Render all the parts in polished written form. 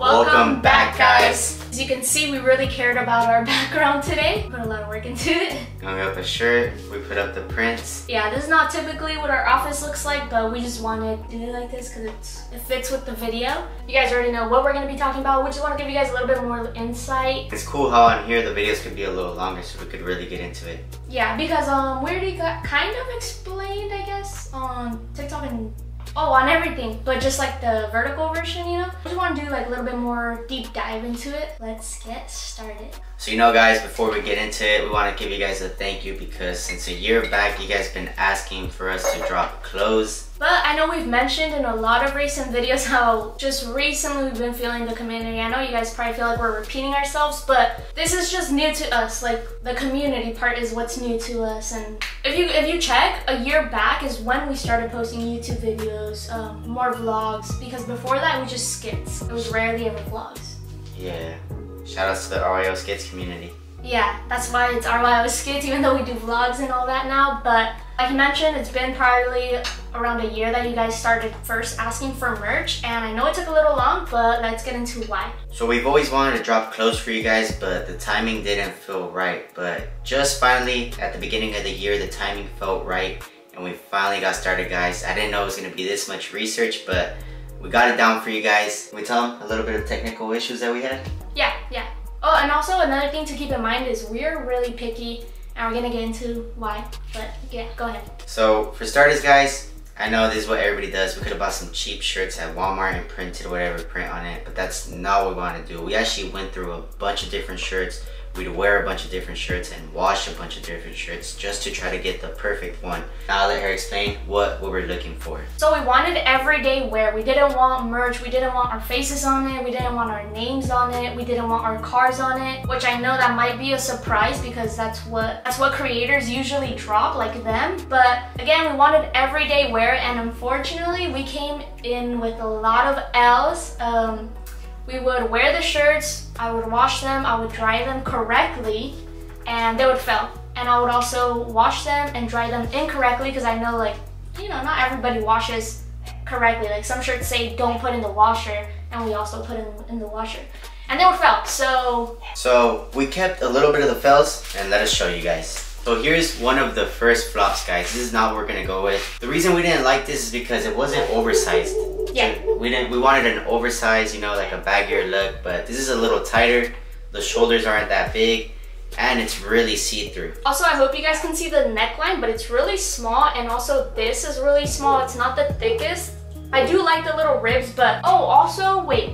Welcome back, guys. As you can see, we really cared about our background today. Put a lot of work into it. Hung up a shirt, we put up the prints. Yeah, this is not typically what our office looks like, but we just wanted to do it like this because it fits with the video. You guys already know what we're going to be talking about. We just want to give you guys a little bit more insight. It's cool how on here the videos could be a little longer so we could really get into it. Yeah, because we already got kind of explained, I guess, on TikTok and on everything, but just like the vertical version, you know? I just want to do like a little bit more deep dive into it. Let's get started. So guys, before we get into it, we want to give you guys a thank you because since a year back, you guys been asking for us to drop clothes. But I know we've mentioned in a lot of recent videos how just recently we've been feeling the community. I know you guys probably feel like we're repeating ourselves, but this is just new to us. Like the community part is what's new to us. And if you check, a year back is when we started posting YouTube videos, more vlogs, because before that we just skits. It was rarely ever vlogs. Yeah. Shout outs to the RYO Skits community. Yeah, that's why it's RYO Skits, even though we do vlogs and all that now. But like you mentioned, it's been probably around a year that you guys started first asking for merch, and I know it took a little long, but let's get into why. So we've always wanted to drop clothes for you guys, but the timing didn't feel right. But just finally, at the beginning of the year, the timing felt right, and we finally got started, guys. I didn't know it was gonna be this much research, but we got it down for you guys. Can we tell them a little bit of technical issues that we had? Yeah. Oh, and also another thing to keep in mind is we're really picky, and we're gonna get into why, but yeah, go ahead. So for starters, guys, I know this is what everybody does. We could have bought some cheap shirts at Walmart and printed whatever print on it, but that's not what we want to do. We actually went through a bunch of different shirts. We'd wear a bunch of different shirts and wash a bunch of different shirts just to try to get the perfect one. Now I'll let her explain what we were looking for. So we wanted everyday wear. We didn't want merch. We didn't want our faces on it. We didn't want our names on it. We didn't want our cars on it, which I know that might be a surprise because that's what creators usually drop, like them. But again, we wanted everyday wear, and unfortunately we came in with a lot of L's. We would wear the shirts, I would wash them, I would dry them correctly, and they would fail. And I would also wash them and dry them incorrectly because I know, like, you know, not everybody washes correctly. Like some shirts say don't put in the washer, and we also put in the washer. And they would fail, So we kept a little bit of the fails, and let us show you guys. So here's one of the first flops, guys. This is not what we're gonna go with. The reason we didn't like this is because it wasn't oversized. Yeah. We wanted an oversized, you know, like a baggier look, but this is a little tighter. The shoulders aren't that big, and it's really see-through. Also, I hope you guys can see the neckline, but it's really small, and also this is really small. It's not the thickest. I do like the little ribs, but also wait.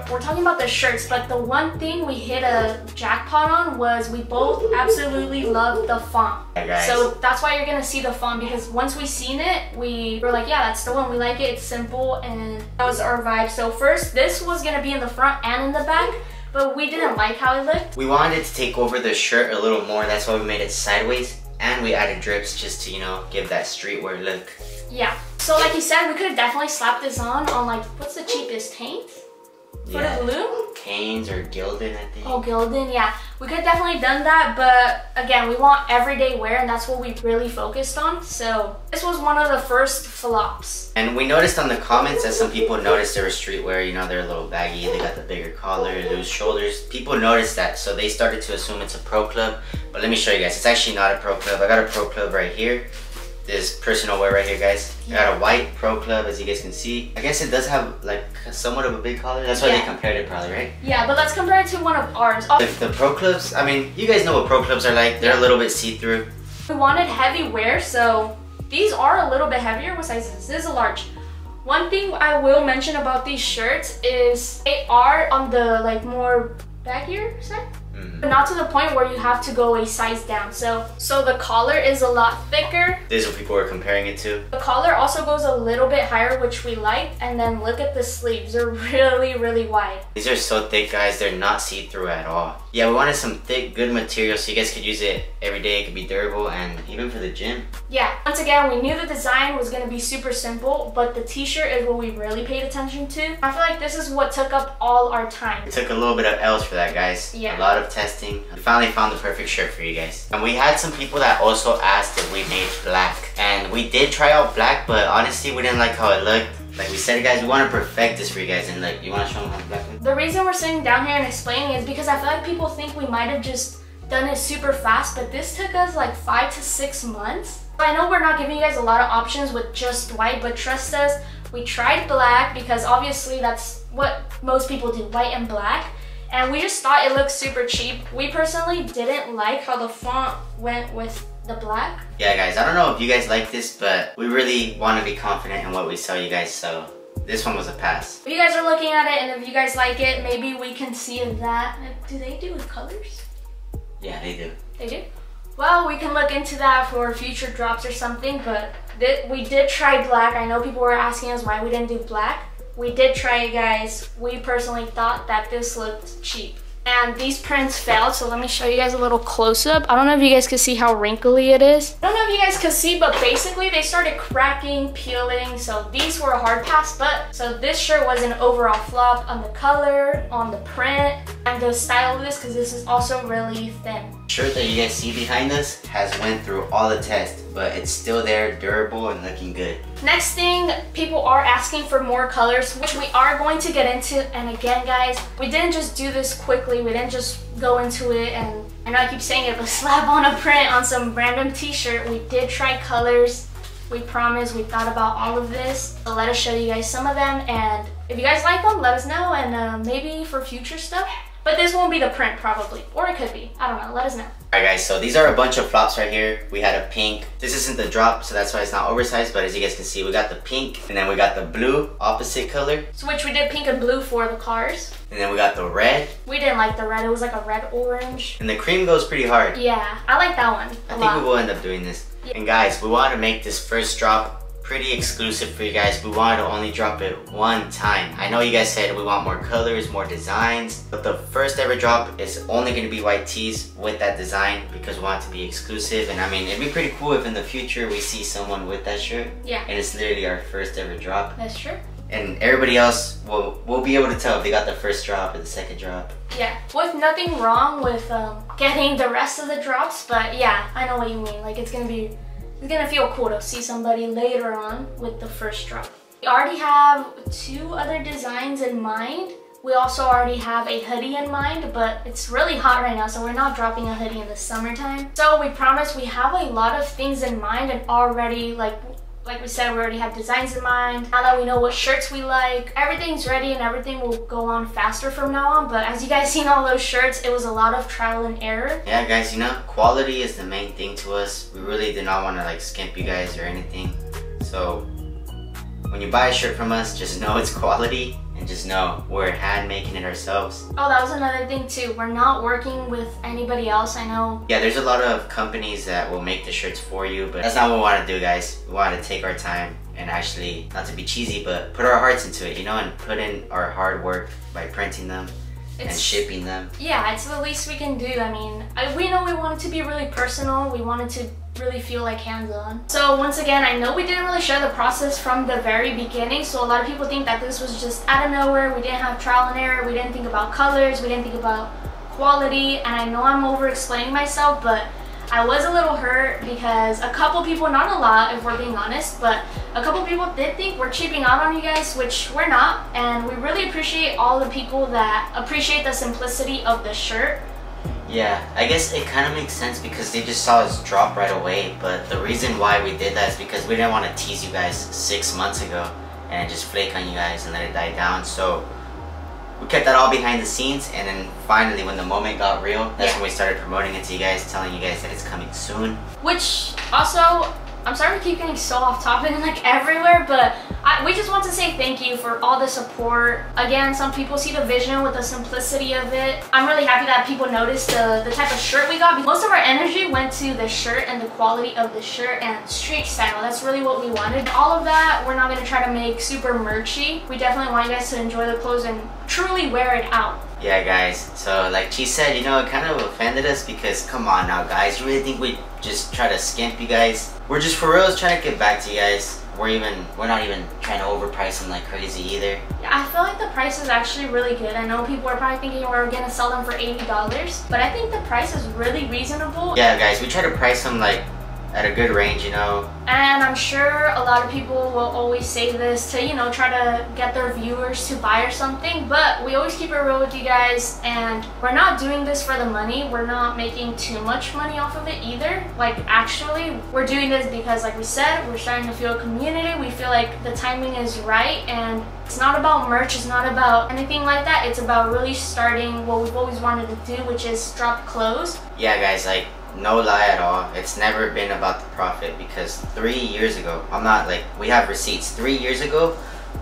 We're talking about the shirts, but the one thing we hit a jackpot on was we both absolutely love the font. Hey, so that's why you're gonna see the font, because once we seen it, we were like, yeah, that's the one. We like it. It's simple, and that was our vibe. So first, this was gonna be in the front and in the back, but we didn't like how it looked. We wanted to take over the shirt a little more. That's why we made it sideways, and we added drips just to, you know, give that streetwear look. Yeah. So like you said, we could have definitely slapped this on like, what's the cheapest, Hanes? For the blue? Hanes or Gildan, I think. Oh, Gildan, yeah. We could have definitely done that, but again, we want everyday wear, and that's what we really focused on. So this was one of the first flops. And we noticed on the comments that some people noticed there was streetwear, you know, they're a little baggy, they got the bigger collar, loose shoulders. People noticed that, so they started to assume it's a pro club. But let me show you guys, it's actually not a pro club. I got a pro club right here. This personal wear right here, guys. I got a white pro club, as you guys can see. I guess it does have like somewhat of a big collar. That's why they compared it, probably, right? Yeah, but let's compare it to one of ours. The pro clubs, I mean, you guys know what pro clubs are like. They're a little bit see-through. We wanted heavy wear, so these are a little bit heavier. What size is this? This is a large. One thing I will mention about these shirts is they are on the like more baggier side. But not to the point where you have to go a size down. So the collar is a lot thicker. This is what people are comparing it to. The collar also goes a little bit higher, which we like. And then look at the sleeves. They're really, really wide. These are so thick, guys. They're not see-through at all. Yeah, we wanted some thick, good material so you guys could use it every day. It could be durable and even for the gym. Yeah, once again, we knew the design was gonna be super simple, but the t-shirt is what we really paid attention to. I feel like this is what took up all our time. We took a little bit of L's for that, guys. Yeah. A lot of of testing. We finally found the perfect shirt for you guys. And we had some people that also asked if we made black. And we did try out black, but honestly, we didn't like how it looked. Like we said, guys, we want to perfect this for you guys. And like, you want to show them how black looks? The reason we're sitting down here and explaining is because I feel like people think we might have just done it super fast, but this took us like 5 to 6 months. I know we're not giving you guys a lot of options with just white, but trust us, we tried black because obviously that's what most people do, white and black. And we just thought it looked super cheap. We personally didn't like how the font went with the black. Yeah, guys, I don't know if you guys like this, but we really want to be confident in what we sell you guys, so this one was a pass. If you guys are looking at it and if you guys like it, maybe we can see that. Do they do with colors? Yeah, they do. They do? Well, we can look into that for future drops or something, but we did try black. I know people were asking us why we didn't do black. We did try it, guys. We personally thought that this looked cheap. And these prints failed, so let me show you guys a little close-up. I don't know if you guys can see how wrinkly it is. I don't know if you guys can see, but basically they started cracking, peeling, so these were a hard pass. But so this shirt was an overall flop on the color, on the print, and the style of this, because this is also really thin. The shirt that you guys see behind us has went through all the tests, but it's still there, durable and looking good. Next thing, people are asking for more colors, which we are going to get into. And again, guys, we didn't just do this quickly. We didn't just go into it and, I know I keep saying it, but slap on a print on some random t-shirt. We did try colors. We promise we thought about all of this. So let us show you guys some of them. And if you guys like them, let us know, and maybe for future stuff. But this won't be the print probably, or it could be. I don't know, let us know. Alright guys, so these are a bunch of flops right here. We had a pink. This isn't the drop, so that's why it's not oversized, but as you guys can see, we got the pink, and then we got the blue, opposite color. So which we did pink and blue for the cars. And then we got the red. We didn't like the red, it was like a red-orange. And the cream goes pretty hard. Yeah, I like that one I think we will end up doing this. Yeah. And guys, we want to make this first drop pretty exclusive for you guys. We wanted to only drop it one time. I know you guys said we want more colors, more designs, but the first ever drop is only going to be white tees with that design because we want it to be exclusive. And I mean, it'd be pretty cool if in the future we see someone with that shirt. Yeah. And it's literally our first ever drop. That's true. And everybody else will be able to tell if they got the first drop or the second drop. Yeah, with nothing wrong with getting the rest of the drops, but yeah, I know what you mean. Like it's gonna feel cool to see somebody later on with the first drop. We already have 2 other designs in mind. We also already have a hoodie in mind, but it's really hot right now, so we're not dropping a hoodie in the summertime. So we promise we have a lot of things in mind, and already, like we said, we already have designs in mind. Now that we know what shirts we like, everything's ready and everything will go on faster from now on. But as you guys seen all those shirts, it was a lot of trial and error. Yeah guys, you know, quality is the main thing to us. We really did not want to like skimp you guys or anything. So when you buy a shirt from us, just know it's quality and just know we're hand making it ourselves. Oh, that was another thing too. We're not working with anybody else, I know. Yeah, there's a lot of companies that will make the shirts for you, but that's not what we want to do, guys. We want to take our time and actually, not to be cheesy, but put our hearts into it, you know, and put in our hard work by printing them and shipping them. Yeah, it's the least we can do. I mean, we know we want it to be really personal. We want it to really feel like hands-on. So once again, I know we didn't really share the process from the very beginning, so a lot of people think that this was just out of nowhere. We didn't have trial and error. We didn't think about colors. We didn't think about quality. And I know I'm over-explaining myself, but I was a little hurt because a couple people, not a lot if we're being honest, but a couple people did think we're cheaping out on you guys, which we're not. And we really appreciate all the people that appreciate the simplicity of the shirt. Yeah, I guess it kind of makes sense because they just saw us drop right away, but the reason why we did that is because we didn't want to tease you guys 6 months ago and just flake on you guys and let it die down. So we kept that all behind the scenes, and then finally when the moment got real, that's when we started promoting it to you guys, telling you guys that it's coming soon. Which also, I'm sorry to keep getting so off topic and like everywhere, but we just want to say thank you for all the support. Again, some people see the vision with the simplicity of it. I'm really happy that people noticed the type of shirt we got. Most of our energy went to the shirt and the quality of the shirt and street style. That's really what we wanted. All of that, we're not going to try to make super merchy. We definitely want you guys to enjoy the clothes and truly wear it out. Yeah guys, so like she said, you know, it kind of offended us because come on now guys, you really think we just try to skimp you guys? We're just for reals trying to get back to you guys. we're not even trying to overprice them like crazy either. Yeah, I feel like the price is actually really good. I know people are probably thinking we're gonna sell them for $80, but I think the price is really reasonable. Yeah, guys, we try to price them like at a good range, you know. And I'm sure a lot of people will always say this to, you know, try to get their viewers to buy or something, but we always keep it real with you guys, and we're not doing this for the money. We're not making too much money off of it either. Like, actually, we're doing this because, like we said, we're starting to feel a community. We feel like the timing is right, and it's not about merch, it's not about anything like that. It's about really starting what we've always wanted to do, which is drop clothes. Yeah, guys, like, no lie at all, it's never been about the profit, because 3 years ago, we have receipts. 3 years ago,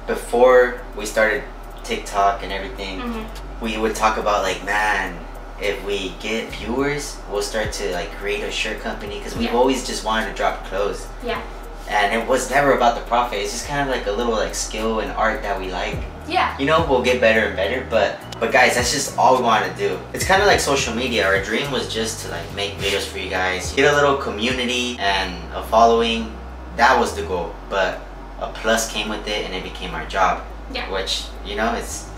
before we started TikTok and everything, we would talk about like, man, if we get viewers, we'll start to like create a shirt company, because we've always just wanted to drop clothes. Yeah. And it was never about the profit. It's just kind of like a little like skill and art that we like. Yeah. You know, we'll get better and better, but guys, that's just all we want to do. It's kind of like social media. Our dream was just to like make videos for you guys, get a little community and a following. That was the goal, but a plus came with it, and it became our job. Yeah. Which, you know, it's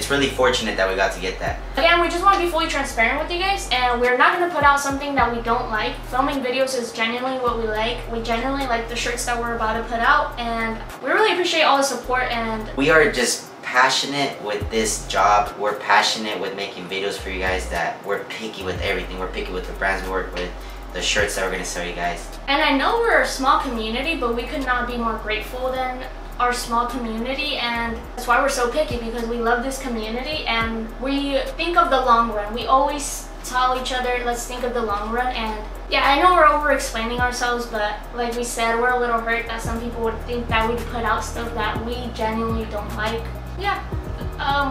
really fortunate that we got to get that. Again, we just want to be fully transparent with you guys, and we're not going to put out something that we don't like. Filming videos is genuinely what we like. We genuinely like the shirts that we're about to put out, and we really appreciate all the support. And we are just passionate with this job. We're passionate with making videos for you guys, that we're picky with everything. We're picky with the brands we work with, the shirts that we're going to sell you guys. And I know we're a small community, but we could not be more grateful than our small community, and that's why we're so picky, because we love this community and we think of the long run. We always tell each other, let's think of the long run. And yeah, I know we're over explaining ourselves, but like we said, we're a little hurt that some people would think that we put out stuff that we genuinely don't like. Yeah,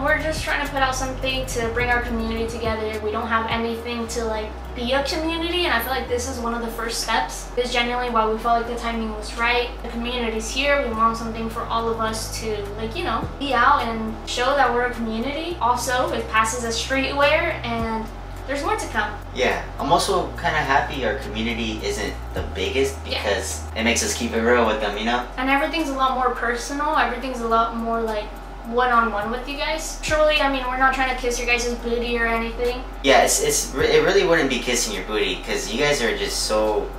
we're just trying to put out something to bring our community together. We don't have anything to like be a community, and I feel like this is one of the first steps. This is genuinely why we felt like the timing was right. The community's here. We want something for all of us to, like, you know, be out and show that we're a community. Also, it passes as streetwear, and there's more to come. Yeah, I'm also kind of happy our community isn't the biggest, because it makes us keep it real with them, you know? And everything's a lot more personal. Everything's a lot more like one-on-one with you guys. Truly, I mean, we're not trying to kiss your guys' booty or anything. Yeah, it really wouldn't be kissing your booty, because you guys are just so,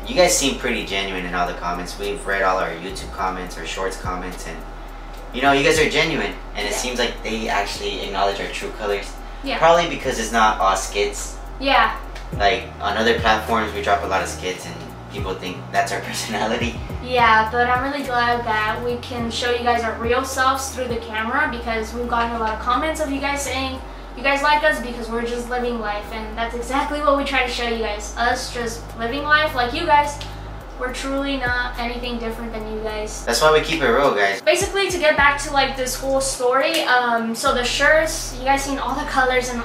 you guys seem pretty genuine in all the comments. We've read all our YouTube comments, our shorts comments, and you know, you guys are genuine, and it seems like they actually acknowledge our true colors. Yeah. Probably because it's not all skits. Yeah. Like on other platforms, we drop a lot of skits, and people think that's our personality. Yeah, but I'm really glad that we can show you guys our real selves through the camera, because we've gotten a lot of comments of you guys saying you guys like us because we're just living life, and that's exactly what we try to show you guys. Us just living life like you guys. We're truly not anything different than you guys. That's why we keep it real, guys. Basically, to get back to like this whole story, so the shirts, you guys seen all the colors and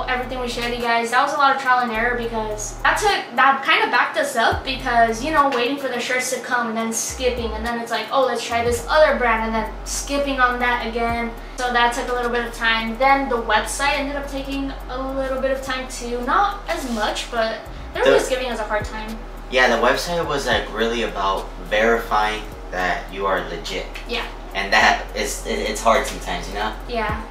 everything we showed you guys. That was a lot of trial and error, because that kind of backed us up, because, you know, waiting for the shirts to come and then skipping, and then it's like, oh, let's try this other brand, and then skipping on that again. So that took a little bit of time. Then the website ended up taking a little bit of time too. Not as much, but they were just giving us a hard time. Yeah, the website was like really about verifying that you are legit. Yeah. And that it's hard sometimes, you know? Yeah.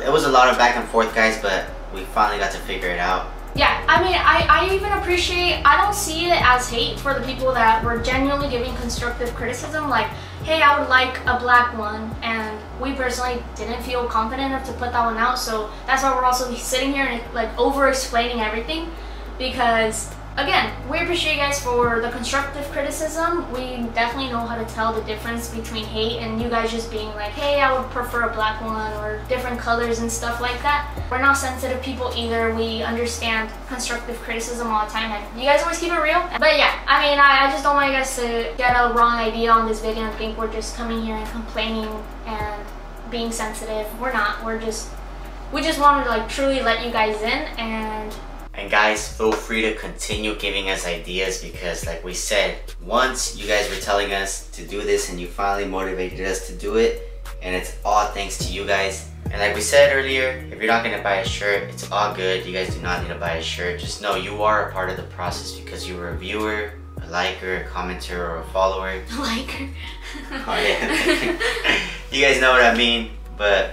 It was a lot of back and forth, guys, but we finally got to figure it out. Yeah, I mean, I even appreciate, I don't see it as hate for the people that were genuinely giving constructive criticism, like, hey, I would like a black one, and we personally didn't feel confident enough to put that one out, so that's why we're also sitting here and like over-explaining everything, because again, we appreciate you guys for the constructive criticism. We definitely know how to tell the difference between hate and you guys just being like, hey, I would prefer a black one, or different colors and stuff like that. We're not sensitive people either. We understand constructive criticism all the time, and you guys always keep it real. But yeah, I mean, I just don't want you guys to get a wrong idea on this video and think we're just coming here and complaining and being sensitive. We're not. We just wanted to like truly let you guys in. And guys, feel free to continue giving us ideas, because like we said, once you guys were telling us to do this and you finally motivated us to do it, and it's all thanks to you guys. And like we said earlier, if you're not gonna buy a shirt, it's all good. You guys do not need to buy a shirt. Just know you are a part of the process, because you were a viewer, a a liker, a commenter, or a follower. Liker. Oh yeah. You guys know what I mean. But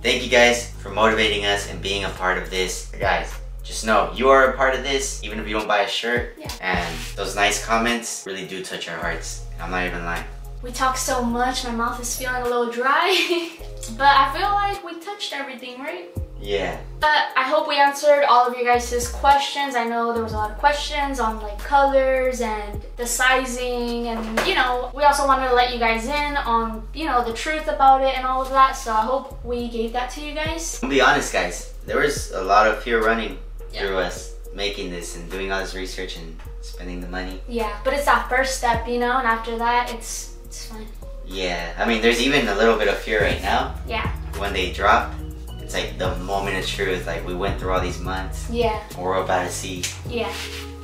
thank you guys for motivating us and being a part of this. Guys, just know you are a part of this, even if you don't buy a shirt. Yeah. And those nice comments really do touch our hearts. I'm not even lying. We talk so much, my mouth is feeling a little dry. But I feel like we touched everything, right? Yeah. But I hope we answered all of your guys' questions. I know there was a lot of questions on like colors and the sizing, and you know, we also wanted to let you guys in on, you know, the truth about it and all of that. So I hope we gave that to you guys. I'll be honest, guys, there was a lot of fear running through us making this and doing all this research and spending the money. Yeah, but it's that first step, you know, and after that it's fine. Yeah, I mean, there's even a little bit of fear right now. Yeah. When they drop, it's like the moment of truth. Like, we went through all these months. Yeah. We're about to see. Yeah.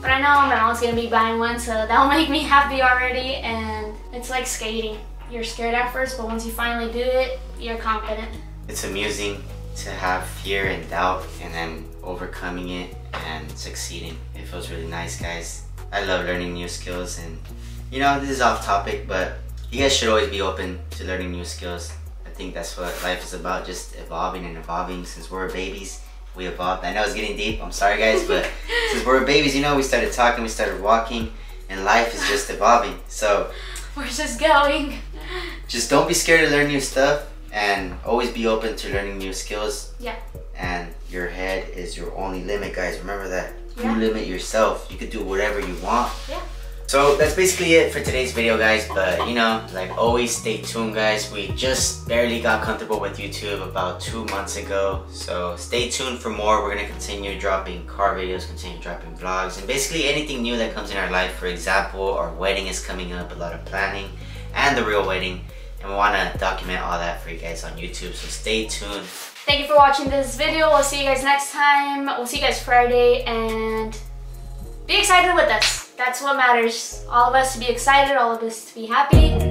But I know my mom's gonna be buying one, so that'll make me happy already. And it's like skating. You're scared at first, but once you finally do it, you're confident. It's amusing to have fear and doubt and then overcoming it and succeeding. It feels really nice, guys. I love learning new skills, and you know, this is off topic, but you guys should always be open to learning new skills. I think that's what life is about, just evolving and evolving. Since we're babies, we evolved. I know it's getting deep, I'm sorry guys, but since we're babies, you know, we started talking, we started walking, and life is just evolving. So where's this going? Just don't be scared to learn new stuff, and always be open to learning new skills. Yeah. And your head is your only limit, guys. Remember that. Yeah. You limit yourself. You could do whatever you want. Yeah. So that's basically it for today's video, guys. But you know, like always, stay tuned, guys. We just barely got comfortable with YouTube about 2 months ago. So stay tuned for more. We're gonna continue dropping car videos, continue dropping vlogs, and basically anything new that comes in our life. For example, our wedding is coming up, a lot of planning, and the real wedding. And we wanna document all that for you guys on YouTube. So stay tuned. Thank you for watching this video. We'll see you guys next time. We'll see you guys Friday, and be excited with us. That's what matters. All of us to be excited, all of us to be happy.